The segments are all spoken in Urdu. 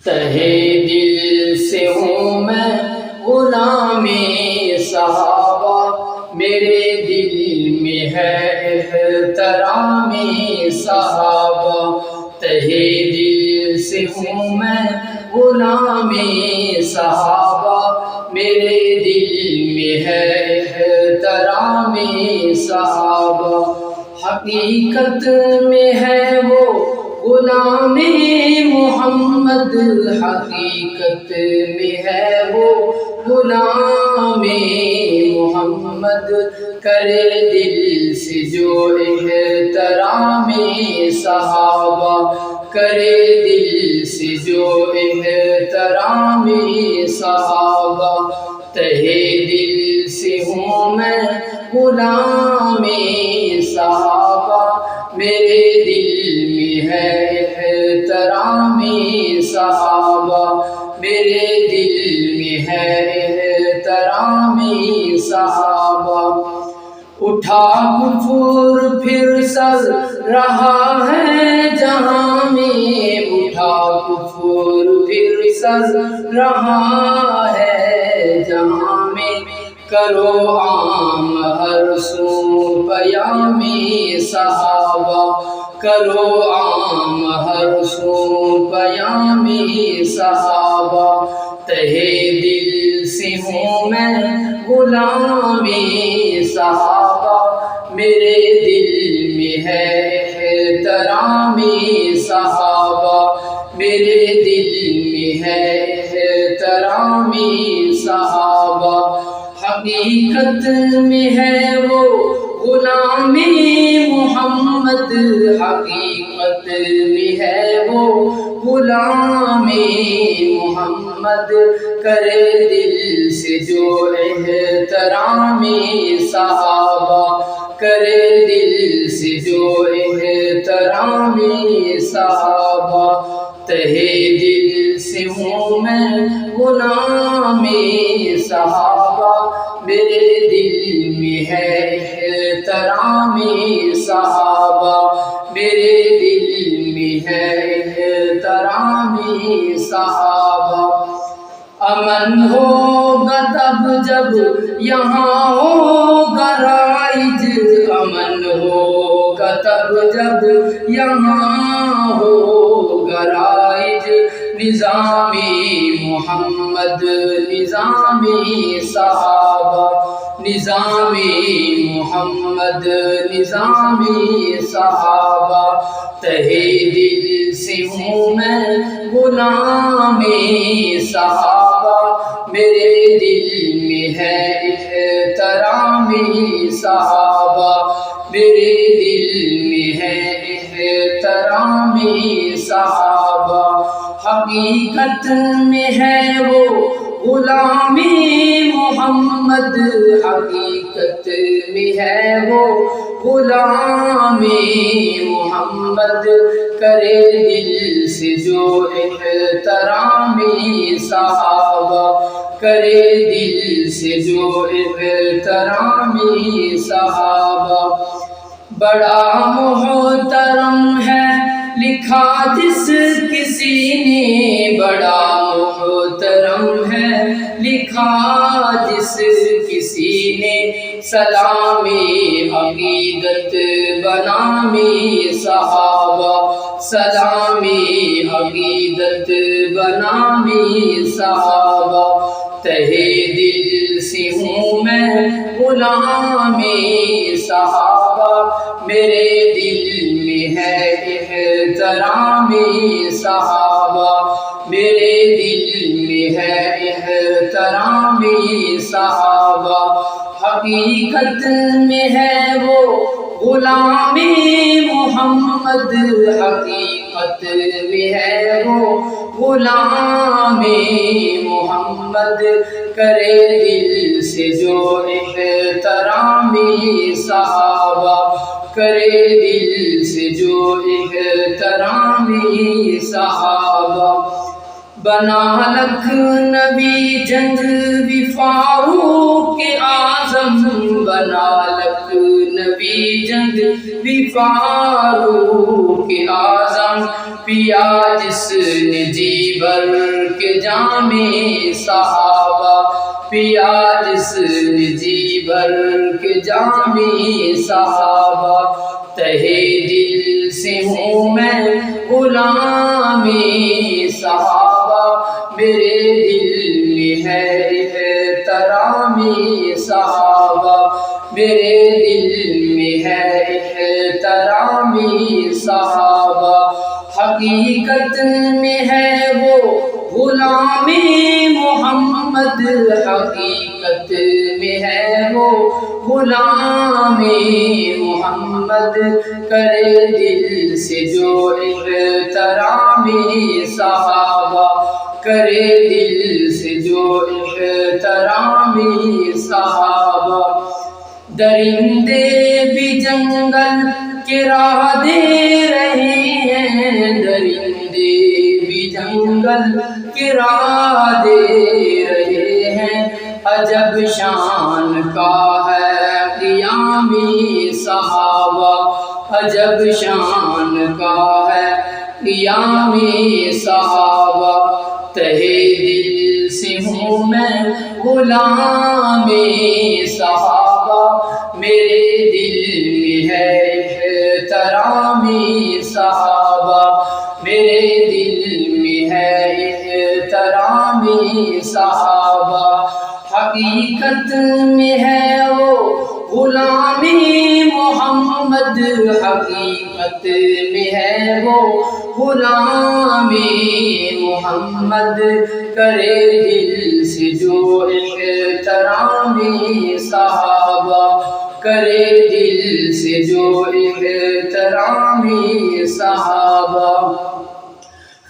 تہے دل سے ہوں میں غلام صحابہ، میرے دل میں ہے احترام صحابہ۔ تہے دل سے ہوں میں غلام صحابہ، میرے دل میں ہے احترام صحابہ۔ حقیقت میں ہے وہ غلام محمد، حقیقت میں ہے وہ غلام محمد، کرے دل سے جو احترام صحابہ، کرے دل سے جو احترام صحابہ۔ تہے دل سے ہوں میں غلام صحابہ، میرے دل میں ہے احترام صحابہ، میرے دل میں ہے احترام صحابہ۔ اٹھا کفر پھر سر رہا ہے جہاں میں، اٹھا کفر پھر سر رہا ہے جہاں میں، کرو عام ہر سو پیام صحابہ، کرو عام ہر سو پیام صحابہ۔ تہے دل سے ہوں میں غلام صحابہ، میرے دل میں ہے احترام صحابہ، میرے دل میں ہے احترام صحابہ۔ حقیقت میں ہے وہ غلام محمد، حقیقت میں ہے وہ غلام محمد، کرے دل سے جو احترام صحابہ، کرے دل سے جو احترام صحابہ۔ تہے دل سے ہوں میں غلام صحابہ، میرے دل میں ہے احترام صحابہ، میرے دل میں ہے احترام صحابہ۔ امن ہوگا تب جب یہاں ہوگا رائج، امن ہوگا تب جب یہاں ہوگا رائج، نظام محمد نظام صحابہ، نظام محمد نظام صحابہ۔ تہے دل سے ہوں میں غلام صحابہ، میرے دل میں ہے احترام صحابہ، میرے دل میں ہے احترام صحابہ۔ حقیقت میں ہے وہ غلام محمد، حقیقت میں ہے وہ غلام محمد، کرے دل سے جو احترام صحابہ، کرے دل سے جو احترام صحابہ۔ بڑا محترم ہے لکھا جس کسی نے، بڑا محترم ہے لکھا جس کسی نے، سلام عقیدت بنام صحابہ، سلام عقیدت بنام صحابہ۔ تہے دل سے ہوں میں غلام صحابہ، میرے دل میں ہے احترام صحابہ، میرے دل میں ہے احترام صحابہ۔ حقیقت میں ہے وہ غلام محمد، حقیقت میں ہے وہ غلام محمد، کرے دل سے جو احترام صحابہ، کرے دل سے جو احترام صحابہ۔ بنا لکھنوی جنگجوی فاروق اعظم، بنا لکھنوی بھی جنگ بھی فاروق اعظم پیا جس نے جی بھر کے جام صحابہ پیا جس نے جی بھر کے جام صحابہ تہے دل سے ہوں میں غلام صحابہ میرے دل میں ہے احترام صحابہ میرے دل میں ہے احترام صحابہ حقیقت میں ہے وہ غلام محمد حقیقت میں ہے وہ غلام محمد کرے دل سے جو احترام صحابہ کرے دل سے جو احترام صحابہ درندے بھی جنگل کے راہ دے رہے ہیں درندے بھی جنگل کے راہ دے رہے ہیں عجب شان کا ہے قیام صحابہ عجب شان کا ہے قیام صحابہ تہے دل سے ہوں میں غلام صحابہ میرے دل میں ہے احترام صحابہ میرے دل میں ہے احترام صحابہ حقیقت میں ہے وہ غلام محمد حقیقت میں ہے وہ غلام محمد کرے دل سے جو احترام صحابہ کرے دل سے جو احترام صحابہ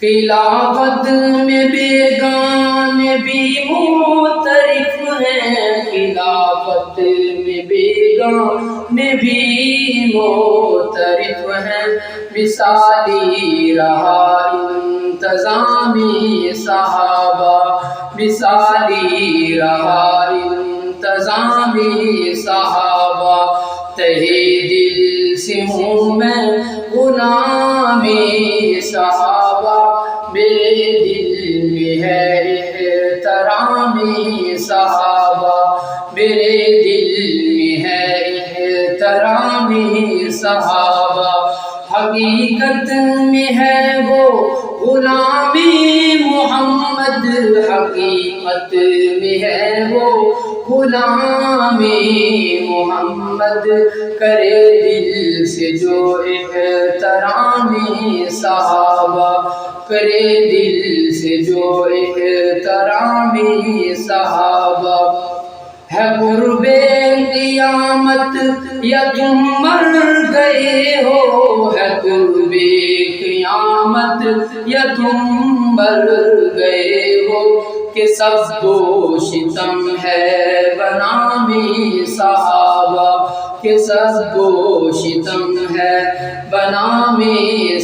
خلافت میں بیگان بھی معترف ہیں خلافت میں بیگان بھی معترف ہیں مثالی رہا انتظامی صحابہ مثالی رہا انتظامی صحابہ تہے دل سے ہوں میں غلام صحابہ میرے دل میں ہے احترام صحابہ میرے دل میں ہے احترام صحابہ حقیقت میں ہے وہ غلام محمد حقیقت میں ہے وہ غلام محمد کرے دل سے جو احترام صحابہ کرے دل سے جو احترام صحابہ ہے قرب قیامت یا تم مر گئے ہو ہے قرب قیامت یا تم مر گئے ہو کہ سب کو شتم ہے بنام صحابہ کہ سب کو شتم ہے بنام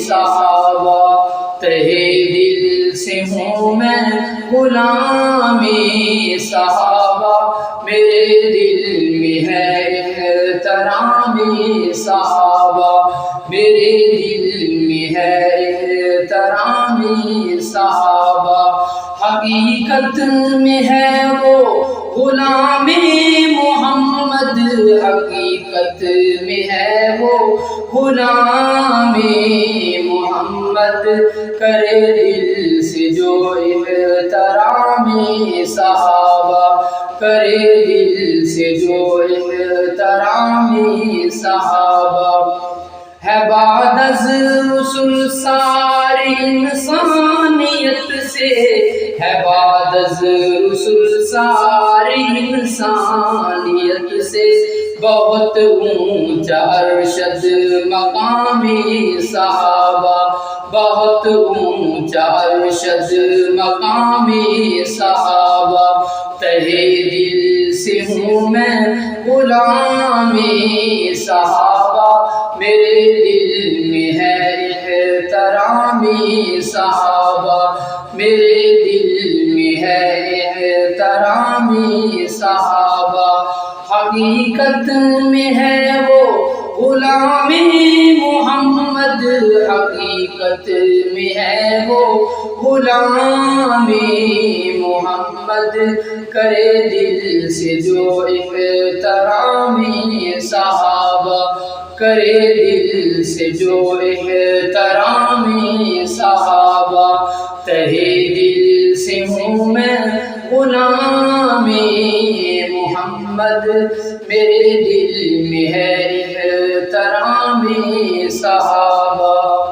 صحابہ تہے دل سے ہوں میں غلام صحابہ میرے دل میں ہے احترام صحابہ میرے دل میں ہے احترام صحابہ حقیقت میں ہے وہ غلام محمد حقیقت میں ہے وہ غلام محمد کرے دل سے جو احترام صحابہ کرے دل سے جو احترام صحابہ ہے بعد از رسول ساری انسانیت سے ہے بعد از رسول ساری انسانیت سے بہت اونچا ارشد مقامی صحابہ بہت اونچا ارشد مقامی صحابہ تہے دل سے ہوں میں غلام صحابہ میرے دل میں ہے احترام صحابہ میرے دل میں ہے احترام صحابہ حقیقت میں ہے وہ غلامی محمد، حقیقت میں ہے وہ غلامی محمد، کرے دل سے جو احترامی صحابہ، کرے دل سے جو احترامی صحابہ، تہے دل سے ہوں میں غلامی محمد، میرے دل میں ہے احترامی صحابہ۔